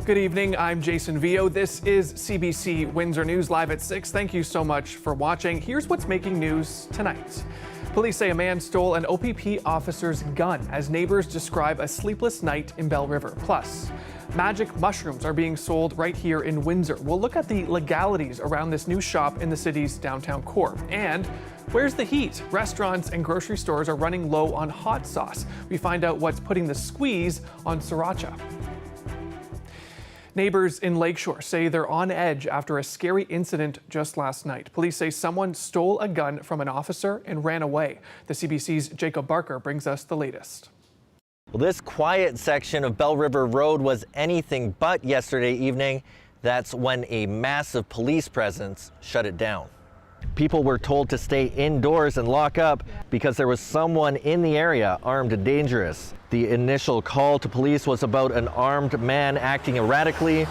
Good evening, I'm Jason Vio. This is CBC Windsor News live at 6. Thank you so much for watching. Here's what's making news tonight. Police say a man stole an OPP officer's gun as neighbors describe a sleepless night in Bell River. Plus, magic mushrooms are being sold right here in Windsor. We'll look at the legalities around this new shop in the city's downtown core. And where's the heat? Restaurants and grocery stores are running low on hot sauce. We find out what's putting the squeeze on Sriracha. Neighbors in Lakeshore say they're on edge after a scary incident just last night. Police say someone stole a gun from an officer and ran away. The CBC's Jacob Barker brings us the latest. Well, this quiet section of Bell River Road was anything but yesterday evening. That's when a massive police presence shut it down. People were told to stay indoors and lock up because there was someone in the area armed and dangerous. The initial call to police was about an armed man acting erratically.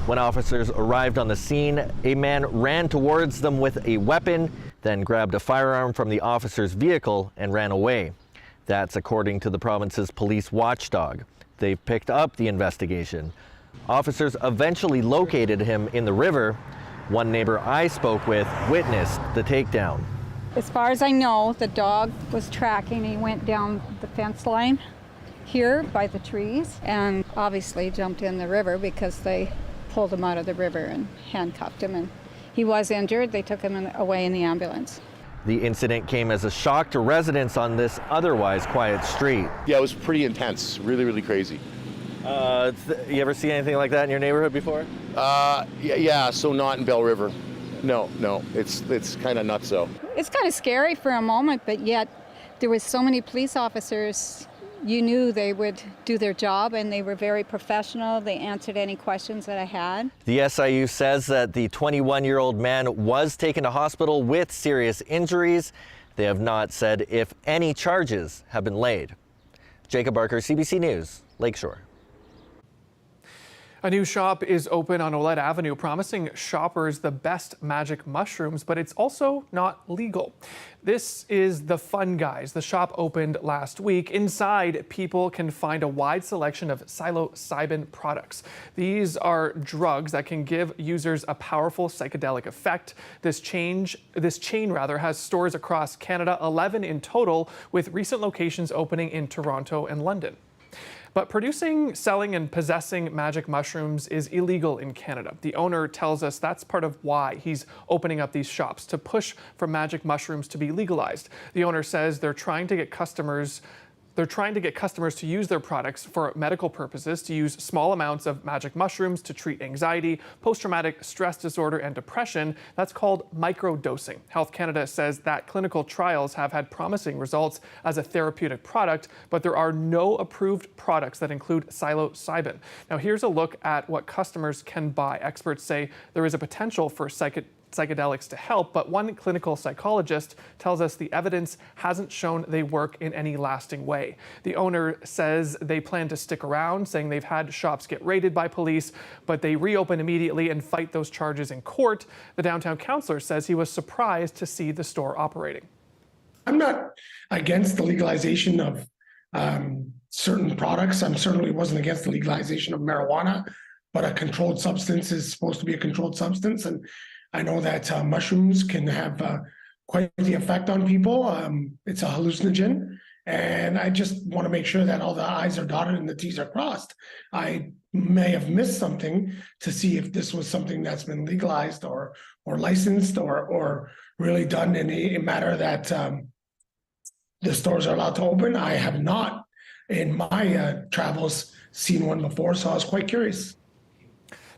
When officers arrived on the scene, a man ran towards them with a weapon, then grabbed a firearm from the officer's vehicle and ran away. That's according to the province's police watchdog. They've picked up the investigation. Officers eventually located him in the river. One neighbor I spoke with witnessed the takedown. As far as I know, the dog was tracking. He went down the fence line here by the trees and obviously jumped in the river because they pulled him out of the river and handcuffed him. And he was injured. They took him away in the ambulance. The incident came as a shock to residents on this otherwise quiet street. Yeah, it was pretty intense, really crazy. You ever see anything like that in your neighborhood before? Yeah, so not in Bell River. No, it's kind of nutso. It's kind of scary for a moment, but yet there was so many police officers. You knew they would do their job and they were very professional. They answered any questions that I had. The SIU says that the 21-year-old man was taken to hospital with serious injuries. They have not said if any charges have been laid. Jacob Barker, CBC News, Lakeshore. A new shop is open on Olette Avenue, promising shoppers the best magic mushrooms, but it's also not legal. This is the Fun Guys. The shop opened last week. Inside, people can find a wide selection of psilocybin products. These are drugs that can give users a powerful psychedelic effect. This chain has stores across Canada, 11 in total, with recent locations opening in Toronto and London. But producing, selling, and possessing magic mushrooms is illegal in Canada. The owner tells us that's part of why he's opening up these shops, to push for magic mushrooms to be legalized. The owner says they're trying to get customers to use their products for medical purposes, to use small amounts of magic mushrooms to treat anxiety, post-traumatic stress disorder, and depression. That's called microdosing. Health Canada says that clinical trials have had promising results as a therapeutic product, but there are no approved products that include psilocybin. Now, here's a look at what customers can buy. Experts say there is a potential for psychedelics to help, but one clinical psychologist tells us the evidence hasn't shown they work in any lasting way. The owner says they plan to stick around, saying they've had shops get raided by police, but they reopen immediately and fight those charges in court. The downtown councillor says he was surprised to see the store operating. I'm not against the legalization of certain products. I certainly wasn't against the legalization of marijuana, but a controlled substance is supposed to be a controlled substance. And I know that mushrooms can have quite the effect on people. It's a hallucinogen, and I just want to make sure that all the I's are dotted and the T's are crossed. I may have missed something to see if this was something that's been legalized or licensed or really done in a matter that the stores are allowed to open. I have not, in my travels, seen one before, so I was quite curious.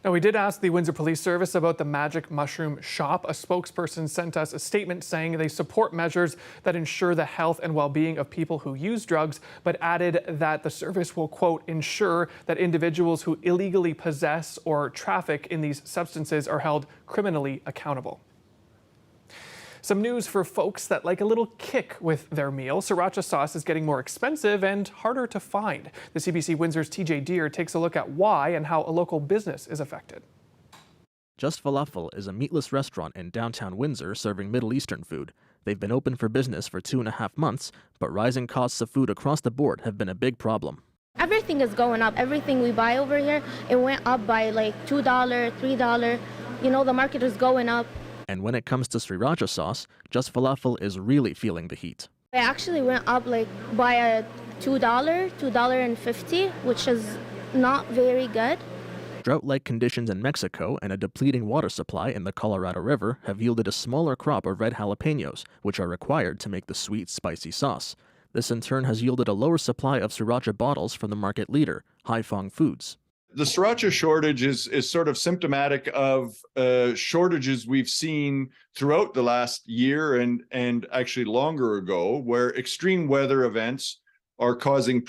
Now, we did ask the Windsor Police Service about the magic mushroom shop. A spokesperson sent us a statement saying they support measures that ensure the health and well-being of people who use drugs, but added that the service will, quote, ensure that individuals who illegally possess or traffic in these substances are held criminally accountable. Some news for folks that like a little kick with their meal. Sriracha sauce is getting more expensive and harder to find. The CBC Windsor's TJ Deere takes a look at why and how a local business is affected. Just Falafel is a meatless restaurant in downtown Windsor serving Middle Eastern food. They've been open for business for 2.5 months, but rising costs of food across the board have been a big problem. Everything is going up. Everything we buy over here, it went up by like $2, $3. You know, the market is going up. And when it comes to Sriracha sauce, Just Falafel is really feeling the heat. It actually went up like by a $2.50, which is not very good. Drought-like conditions in Mexico and a depleting water supply in the Colorado River have yielded a smaller crop of red jalapenos, which are required to make the sweet, spicy sauce. This in turn has yielded a lower supply of Sriracha bottles from the market leader, Haifeng Foods. The Sriracha shortage is sort of symptomatic of shortages we've seen throughout the last year and actually longer ago, where extreme weather events are causing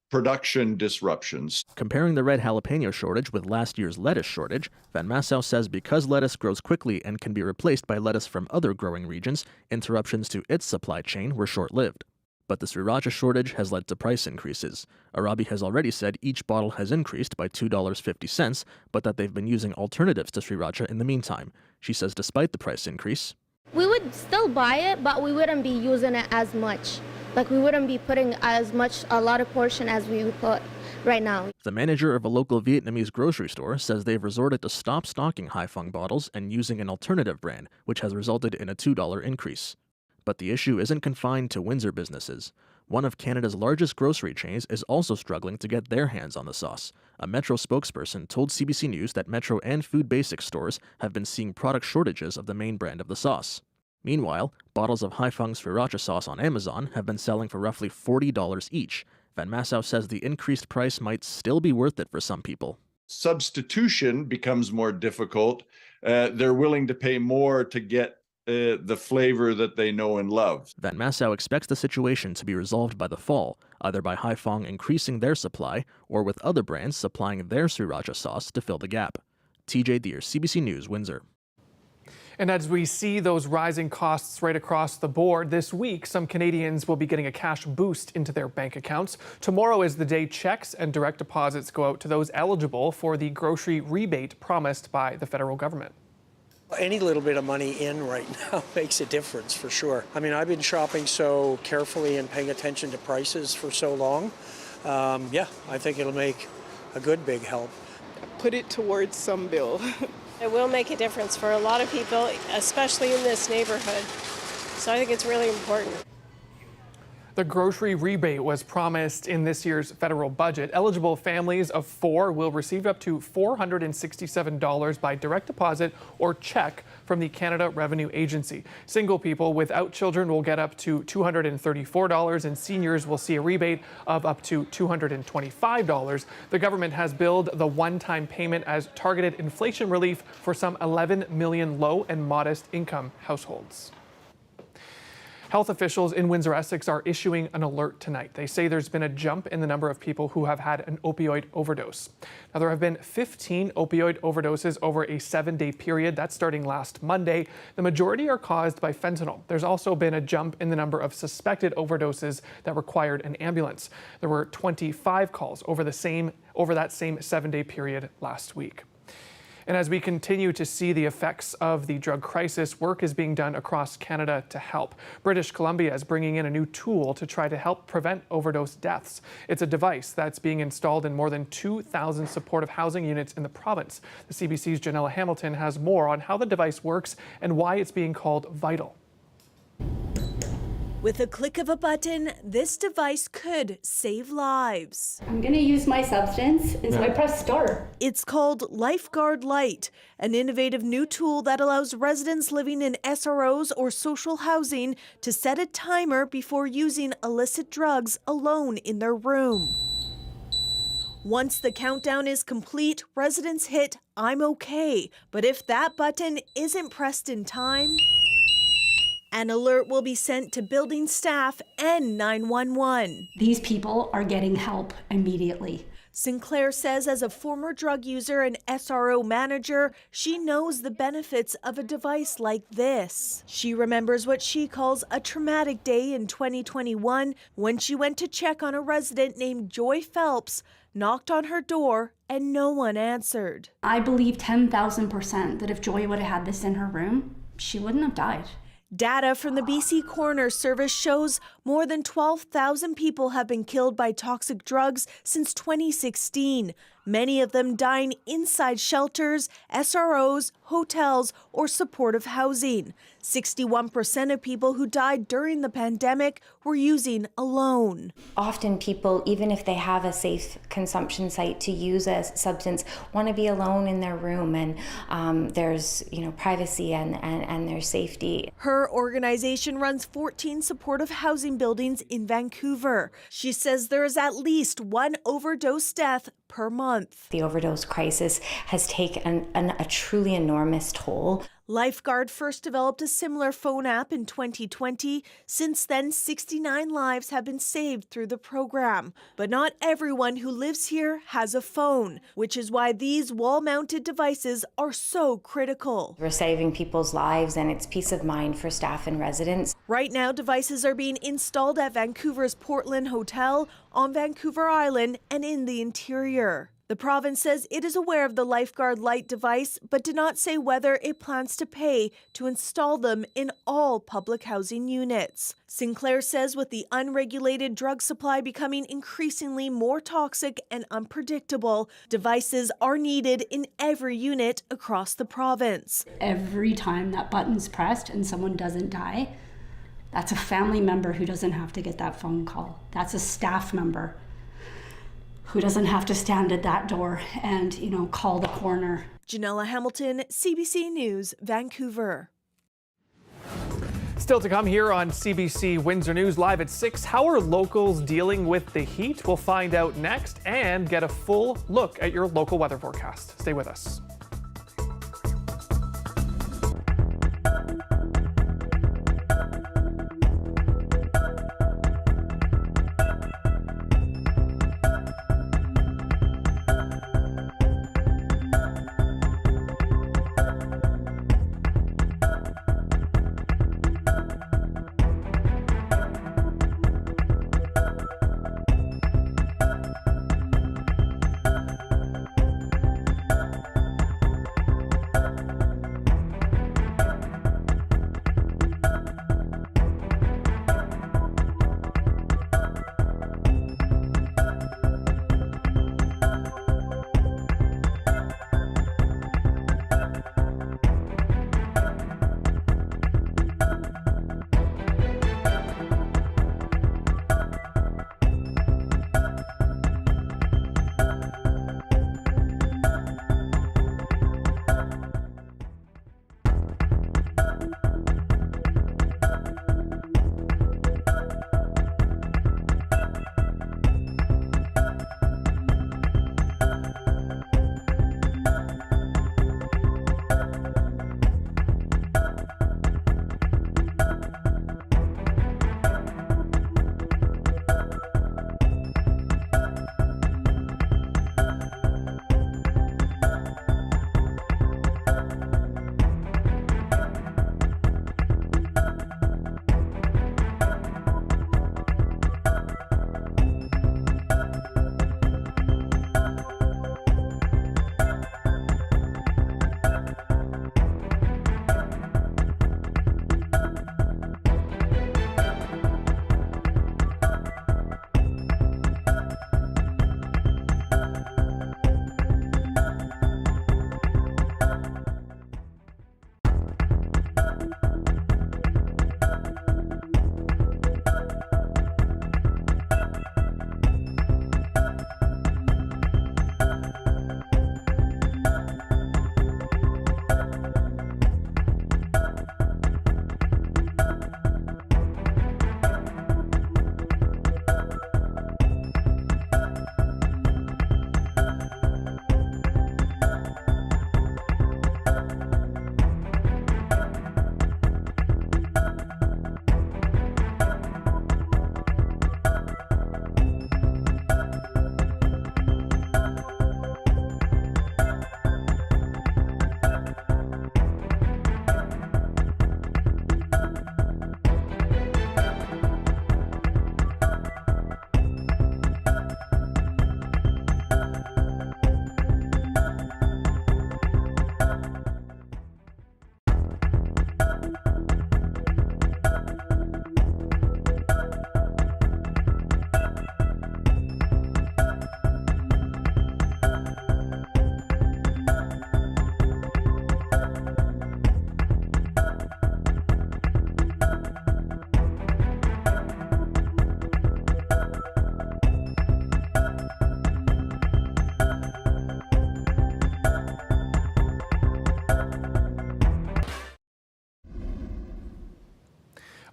production disruptions. Comparing the red jalapeno shortage with last year's lettuce shortage, Van Massow says because lettuce grows quickly and can be replaced by lettuce from other growing regions, interruptions to its supply chain were short-lived. But the Sriracha shortage has led to price increases. Arabi has already said each bottle has increased by $2.50, but that they've been using alternatives to Sriracha in the meantime. She says despite the price increase, We would still buy it, but we wouldn't be using it as much. Like, we wouldn't be putting a lot of portion as we put right now. the manager of a local Vietnamese grocery store says they've resorted to stop stocking Haifeng bottles and using an alternative brand, which has resulted in a $2 increase. But the issue isn't confined to Windsor businesses. One of Canada's largest grocery chains is also struggling to get their hands on the sauce. A Metro spokesperson told CBC News that Metro and Food Basics stores have been seeing product shortages of the main brand of the sauce. Meanwhile, bottles of Haifeng's Sriracha sauce on Amazon have been selling for roughly $40 each. Van Massow says the increased price might still be worth it for some people. Substitution becomes more difficult. They're willing to pay more to get the flavor that they know and love. Van Massow expects the situation to be resolved by the fall, either by Haifeng increasing their supply or with other brands supplying their Sriracha sauce to fill the gap. TJ Deere, CBC News, Windsor. And as we see those rising costs right across the board, this week some Canadians will be getting a cash boost into their bank accounts. Tomorrow is the day checks and direct deposits go out to those eligible for the grocery rebate promised by the federal government. Any little bit of money in right now makes a difference for sure. I mean, I've been shopping so carefully and paying attention to prices for so long. Yeah, I think it'll make a good big help. Put it towards some bill. It will make a difference for a lot of people, especially in this neighborhood. So I think it's really important. The grocery rebate was promised in this year's federal budget. Eligible families of 4 will receive up to $467 by direct deposit or check from the Canada Revenue Agency. Single people without children will get up to $234, and seniors will see a rebate of up to $225. The government has billed the one-time payment as targeted inflation relief for some 11 million low and modest income households. Health officials in Windsor-Essex are issuing an alert tonight. They say there's been a jump in the number of people who have had an opioid overdose. Now, there have been 15 opioid overdoses over a 7-day period. That's starting last Monday. The majority are caused by fentanyl. There's also been a jump in the number of suspected overdoses that required an ambulance. There were 25 calls over that same 7-day period last week. And as we continue to see the effects of the drug crisis, work is being done across Canada to help. British Columbia is bringing in a new tool to try to help prevent overdose deaths. It's a device that's being installed in more than 2,000 supportive housing units in the province. The CBC's Janella Hamilton has more on how the device works and why it's being called vital. With a click of a button, this device could save lives. I'm gonna use my substance, and so I press start. It's called Lifeguard Lite, an innovative new tool that allows residents living in SROs or social housing to set a timer before using illicit drugs alone in their room. Once the countdown is complete, residents hit "I'm okay," but if that button isn't pressed in time, an alert will be sent to building staff and 911. These people are getting help immediately. Sinclair says as a former drug user and SRO manager, she knows the benefits of a device like this. She remembers what she calls a traumatic day in 2021 when she went to check on a resident named Joy Phelps, knocked on her door, and no one answered. I believe 10,000% that if Joy would have had this in her room, she wouldn't have died. Data from the BC Coroner Service shows More than 12,000 people have been killed by toxic drugs since 2016, many of them dying inside shelters, SROs, hotels, or supportive housing. 61% of people who died during the pandemic were using alone. Often people, even if they have a safe consumption site to use a substance, want to be alone in their room, and there's privacy and their safety. Her organization runs 14 supportive housing buildings in Vancouver. She says there is at least one overdose death per month. The overdose crisis has taken a truly enormous toll. Lifeguard first developed a similar phone app in 2020. Since then, 69 lives have been saved through the program. But not everyone who lives here has a phone, which is why these wall-mounted devices are so critical. We're saving people's lives, and it's peace of mind for staff and residents. Right now, devices are being installed at Vancouver's Portland Hotel, on Vancouver Island, and in the interior. The province says it is aware of the Lifeguard Lite device, but did not say whether it plans to pay to install them in all public housing units. Sinclair says with the unregulated drug supply becoming increasingly more toxic and unpredictable, devices are needed in every unit across the province. Every time that button's pressed and someone doesn't die, that's a family member who doesn't have to get that phone call. That's a staff member who doesn't have to stand at that door and, call the coroner. Janella Hamilton, CBC News, Vancouver. Still to come here on CBC Windsor News live at 6. How are locals dealing with the heat? We'll find out next and get a full look at your local weather forecast. Stay with us.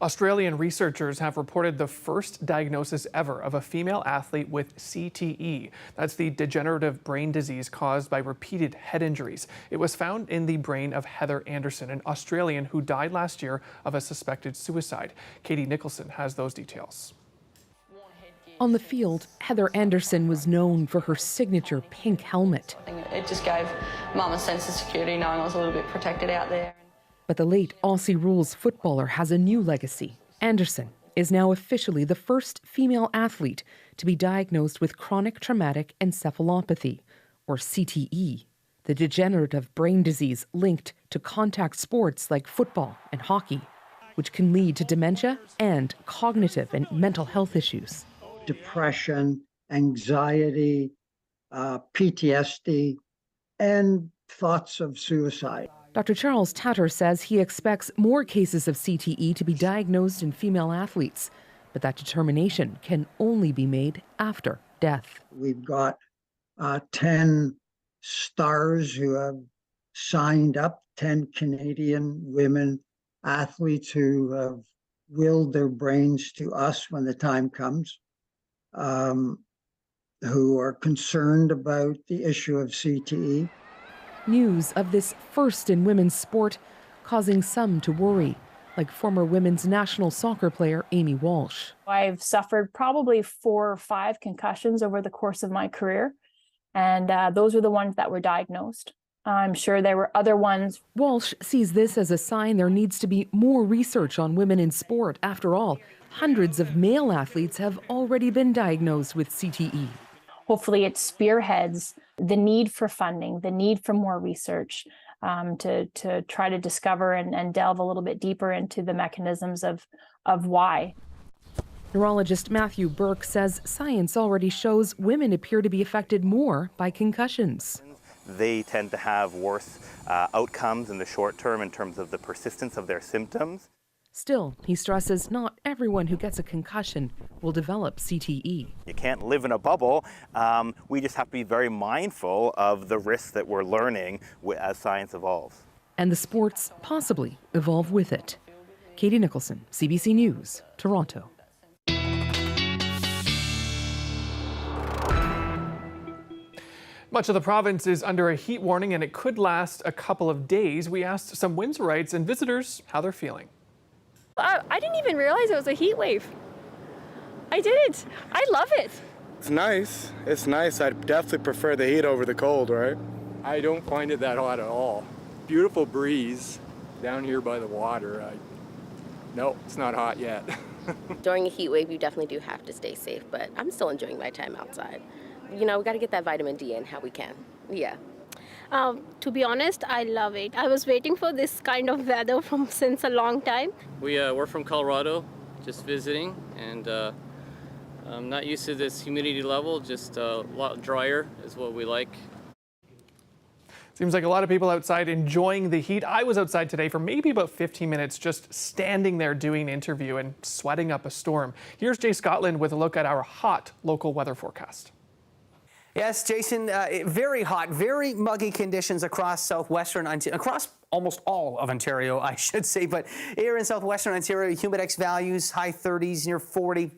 Australian researchers have reported the first diagnosis ever of a female athlete with CTE. That's the degenerative brain disease caused by repeated head injuries. It was found in the brain of Heather Anderson, an Australian who died last year of a suspected suicide. Katie Nicholson has those details. On the field, Heather Anderson was known for her signature pink helmet. It just gave Mum a sense of security knowing I was a little bit protected out there. But the late Aussie rules footballer has a new legacy. Anderson is now officially the first female athlete to be diagnosed with chronic traumatic encephalopathy, or CTE, the degenerative brain disease linked to contact sports like football and hockey, which can lead to dementia and cognitive and mental health issues. Depression, anxiety, PTSD, and thoughts of suicide. Dr. Charles Tatter says he expects more cases of CTE to be diagnosed in female athletes, but that determination can only be made after death. We've got 10 stars who have signed up, 10 Canadian women athletes who have willed their brains to us when the time comes, who are concerned about the issue of CTE. News of this first in women's sport causing some to worry, like former women's national soccer player Amy Walsh. I've suffered probably 4 or 5 concussions over the course of my career, and those are the ones that were diagnosed. I'm sure there were other ones. Walsh sees this as a sign there needs to be more research on women in sport. After all, hundreds of male athletes have already been diagnosed with CTE. Hopefully it spearheads the need for funding, the need for more research to try to discover and delve a little bit deeper into the mechanisms of why. Neurologist Matthew Burke says science already shows women appear to be affected more by concussions. They tend to have worse outcomes in the short term in terms of the persistence of their symptoms. Still, he stresses not everyone who gets a concussion will develop CTE. You can't live in a bubble. We just have to be very mindful of the risks that we're learning as science evolves. And the sports possibly evolve with it. Katie Nicholson, CBC News, Toronto. Much of the province is under a heat warning and it could last a couple of days. We asked some Windsorites and visitors how they're feeling. I didn't even realize it was a heat wave. I didn't. I love it. It's nice. It's nice. I definitely prefer the heat over the cold, right? I don't find it that hot at all. Beautiful breeze down here by the water. No, it's not hot yet. During a heat wave, you definitely do have to stay safe, but I'm still enjoying my time outside. You know, we got to get that vitamin D in how we can. Yeah. To be honest, I love it. I was waiting for this kind of weather since a long time. We're from Colorado, just visiting, and I'm not used to this humidity level, just a lot drier is what we like. Seems like a lot of people outside enjoying the heat. I was outside today for maybe about 15 minutes, just standing there doing an interview and sweating up a storm. Here's Jay Scotland with a look at our hot local weather forecast. Yes, Jason, very hot, very muggy conditions across southwestern Ontario, across almost all of Ontario, I should say. But here in southwestern Ontario, humidex values, high 30s, near 40.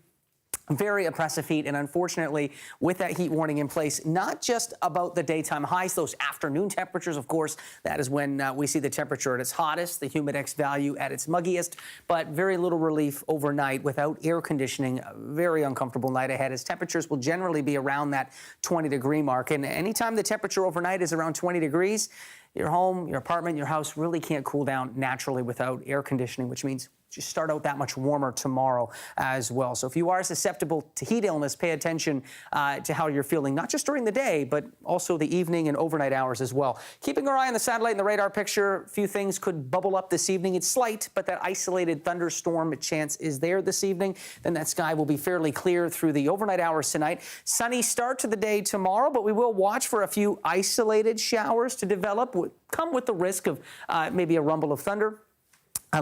Very oppressive heat, and unfortunately, with that heat warning in place, not just about the daytime highs, those afternoon temperatures, of course, that is when we see the temperature at its hottest, the humidex value at its muggiest, but very little relief overnight without air conditioning. A very uncomfortable night ahead, as temperatures will generally be around that 20-degree mark. And anytime the temperature overnight is around 20 degrees, your home, your apartment, your house really can't cool down naturally without air conditioning, which means just start out that much warmer tomorrow as well. So if you are susceptible to heat illness, pay attention to how you're feeling, not just during the day, but also the evening and overnight hours as well. Keeping our eye on the satellite and the radar picture, a few things could bubble up this evening. It's slight, but that isolated thunderstorm chance is there this evening. Then that sky will be fairly clear through the overnight hours tonight. Sunny start to the day tomorrow, but we will watch for a few isolated showers to develop, come with the risk of maybe a rumble of thunder.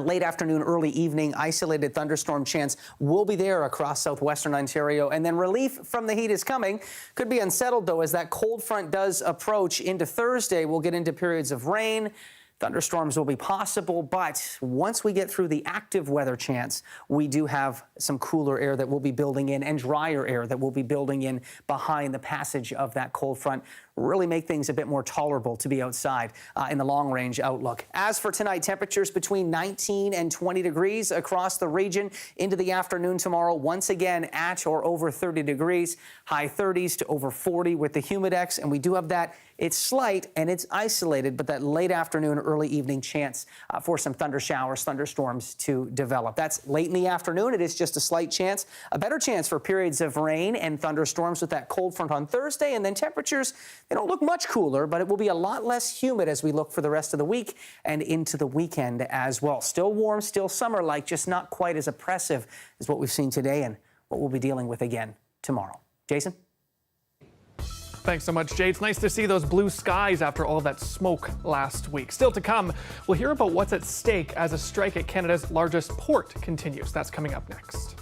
Late afternoon, early evening, isolated thunderstorm chance will be there across southwestern Ontario. And then relief from the heat is coming. Could be unsettled, though, as that cold front does approach into Thursday. We'll get into periods of rain, Thunderstorms will be possible, but once we get through the active weather chance, we do have some cooler air that will be building in and drier air that will be building in behind the passage of that cold front. Really make things a bit more tolerable to be outside in the long-range outlook. As for tonight, temperatures between 19 and 20 degrees across the region. Into the afternoon tomorrow, once again at or over 30 degrees, high 30s to over 40 with the humidex, and we do have that. It's slight and it's isolated, but that late afternoon, early evening chance for some thunder showers, thunderstorms to develop. That's late in the afternoon. It is just a slight chance. A better chance for periods of rain and thunderstorms with that cold front on Thursday, and then temperatures, they don't look much cooler, but it will be a lot less humid as we look for the rest of the week and into the weekend as well. Still warm, still summer-like, just not quite as oppressive as what we've seen today and what we'll be dealing with again tomorrow. Jason? Thanks so much, Jay. It's nice to see those blue skies after all that smoke last week. Still to come, we'll hear about what's at stake as a strike at Canada's largest port continues. That's coming up next.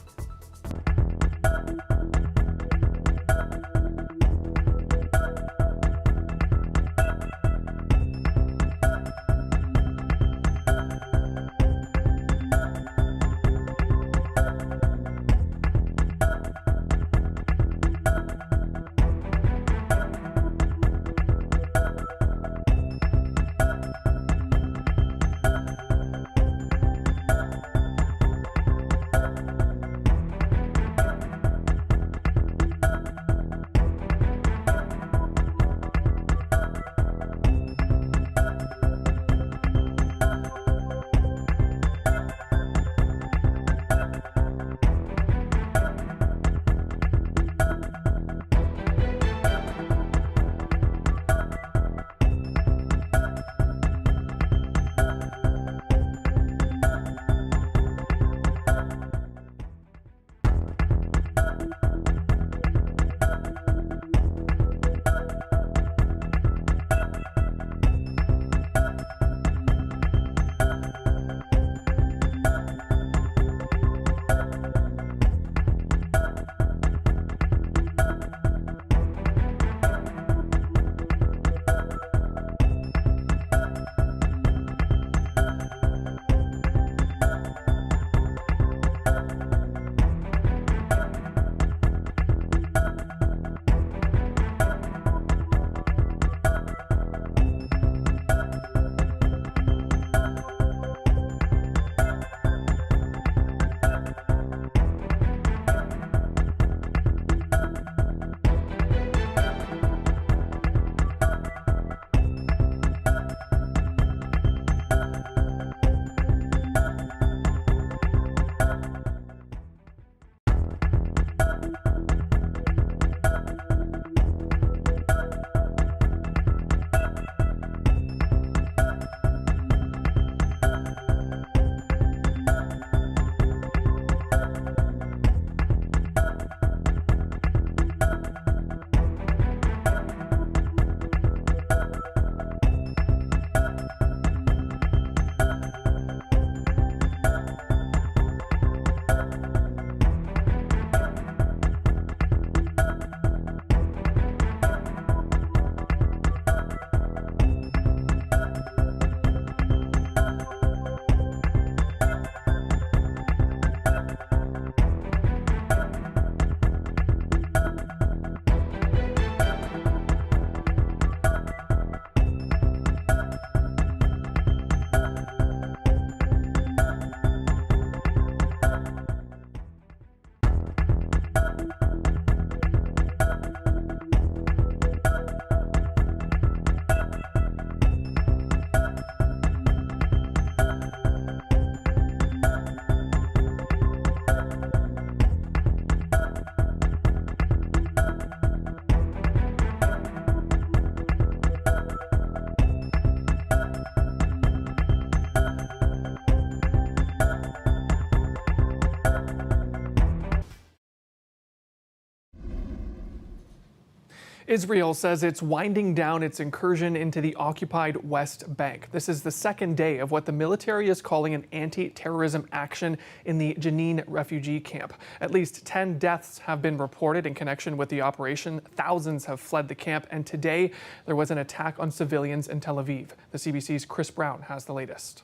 Israel says it's winding down its incursion into the occupied West Bank. This is the second day of what the military is calling an anti-terrorism action in the Jenin refugee camp. At least 10 deaths have been reported in connection with the operation. Thousands have fled the camp, and today there was an attack on civilians in Tel Aviv. The CBC's Chris Brown has the latest.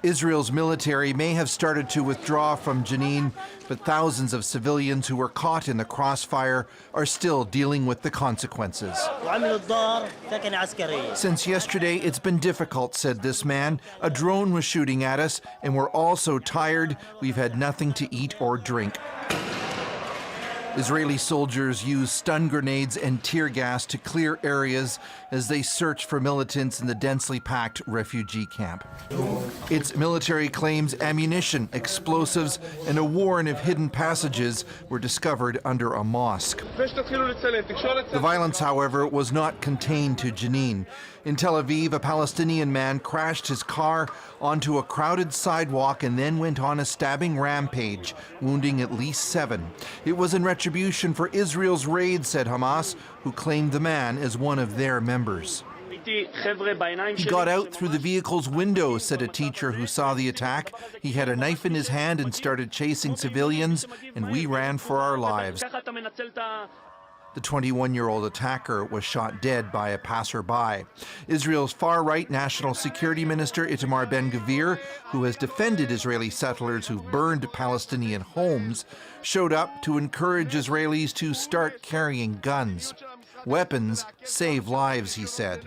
Israel's military may have started to withdraw from Jenin, but thousands of civilians who were caught in the crossfire are still dealing with the consequences. Since yesterday, it's been difficult, said this man. A drone was shooting at us, and we're all so tired, we've had nothing to eat or drink. Israeli soldiers use stun grenades and tear gas to clear areas as they search for militants in the densely packed refugee camp. Its military claims ammunition, explosives, and a warren of hidden passages were discovered under a mosque. The violence, however, was not contained to Jenin. In Tel Aviv, a Palestinian man crashed his car onto a crowded sidewalk and then went on a stabbing rampage, wounding at least 7. It was in retribution for Israel's raid, said Hamas, who claimed the man as one of their members. He got out through the vehicle's window, said a teacher who saw the attack. He had a knife in his hand and started chasing civilians, and we ran for our lives. The 21-year-old attacker was shot dead by a passerby. Israel's far-right National Security Minister Itamar Ben-Gvir, who has defended Israeli settlers who've burned Palestinian homes, showed up to encourage Israelis to start carrying guns. Weapons save lives, he said.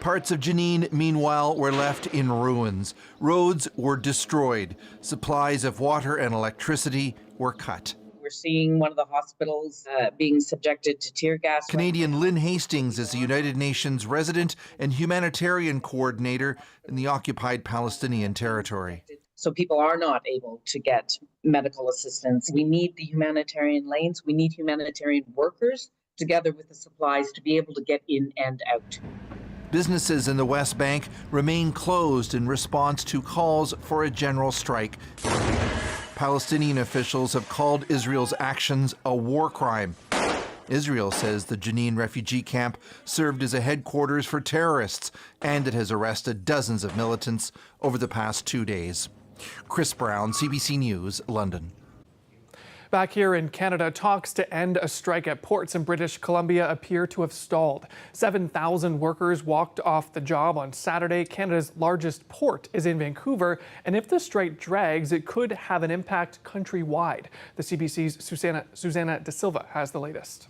Parts of Jenin, meanwhile, were left in ruins. Roads were destroyed. Supplies of water and electricity were cut. We're seeing one of the hospitals being subjected to tear gas. Canadian Lynn Hastings is the United Nations resident and humanitarian coordinator in the occupied Palestinian territory. So people are not able to get medical assistance. We need the humanitarian lanes. We need humanitarian workers together with the supplies to be able to get in and out. Businesses in the West Bank remain closed in response to calls for a general strike. Palestinian officials have called Israel's actions a war crime. Israel says the Jenin refugee camp served as a headquarters for terrorists, and it has arrested dozens of militants over the past 2 days. Chris Brown, CBC News, London. Back here in Canada, talks to end a strike at ports in British Columbia appear to have stalled. 7,000 workers walked off the job on Saturday. Canada's largest port is in Vancouver, and if the strike drags, it could have an impact countrywide. The CBC's Susanna De Silva has the latest.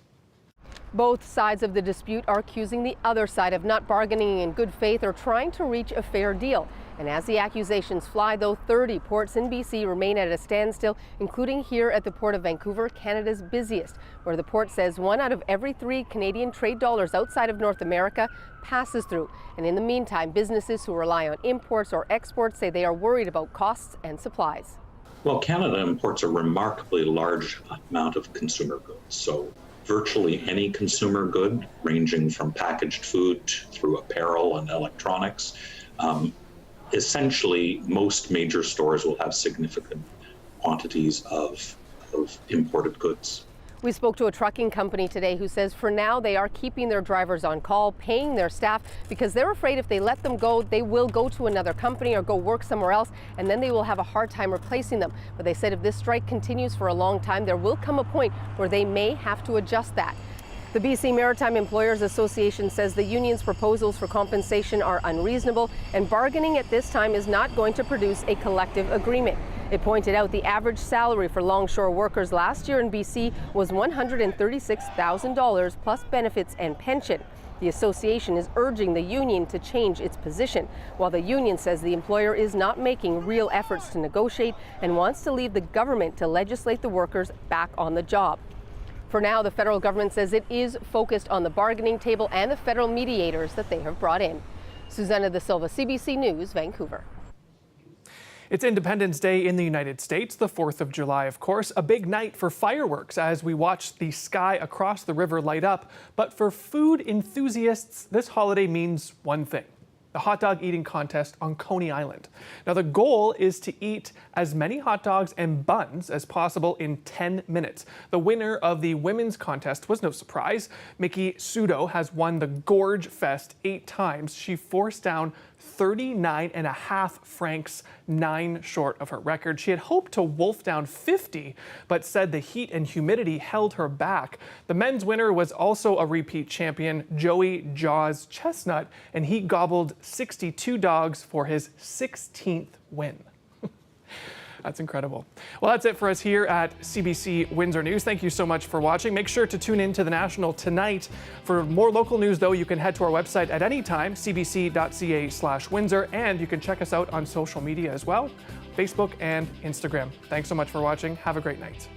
Both sides of the dispute are accusing the other side of not bargaining in good faith or trying to reach a fair deal. And as the accusations fly, though, 30 ports in BC remain at a standstill, including here at the Port of Vancouver, Canada's busiest, where the port says 1 out of every 3 Canadian trade dollars outside of North America passes through. And in the meantime, businesses who rely on imports or exports say they are worried about costs and supplies. Well, Canada imports a remarkably large amount of consumer goods. So virtually any consumer good, ranging from packaged food through apparel and electronics, essentially, most major stores will have significant quantities of imported goods. We spoke to a trucking company today who says for now they are keeping their drivers on call, paying their staff, because they're afraid if they let them go, they will go to another company or go work somewhere else, and then they will have a hard time replacing them. But they said if this strike continues for a long time, there will come a point where they may have to adjust that. The BC Maritime Employers Association says the union's proposals for compensation are unreasonable, and bargaining at this time is not going to produce a collective agreement. It pointed out the average salary for longshore workers last year in BC was $136,000 plus benefits and pension. The association is urging the union to change its position, while the union says the employer is not making real efforts to negotiate and wants to leave the government to legislate the workers back on the job. For now, the federal government says it is focused on the bargaining table and the federal mediators that they have brought in. Susanna De Silva, CBC News, Vancouver. It's Independence Day in the United States, the 4th of July, of course. A big night for fireworks as we watch the sky across the river light up. But for food enthusiasts, this holiday means one thing: the hot dog eating contest on Coney Island. Now, the goal is to eat as many hot dogs and buns as possible in 10 minutes. The winner of the women's contest was no surprise. Mickey Sudo has won the Gorge Fest 8 times. She forced down 39.5 francs, 9 short of her record. She had hoped to wolf down 50, but said the heat and humidity held her back. The men's winner was also a repeat champion, Joey Jaws Chestnut, and he gobbled 62 dogs for his 16th win. That's incredible. Well, that's it for us here at CBC Windsor News. Thank you so much for watching. Make sure to tune in to the National tonight. For more local news, though, you can head to our website at any time, cbc.ca/Windsor, and you can check us out on social media as well, Facebook and Instagram. Thanks so much for watching. Have a great night.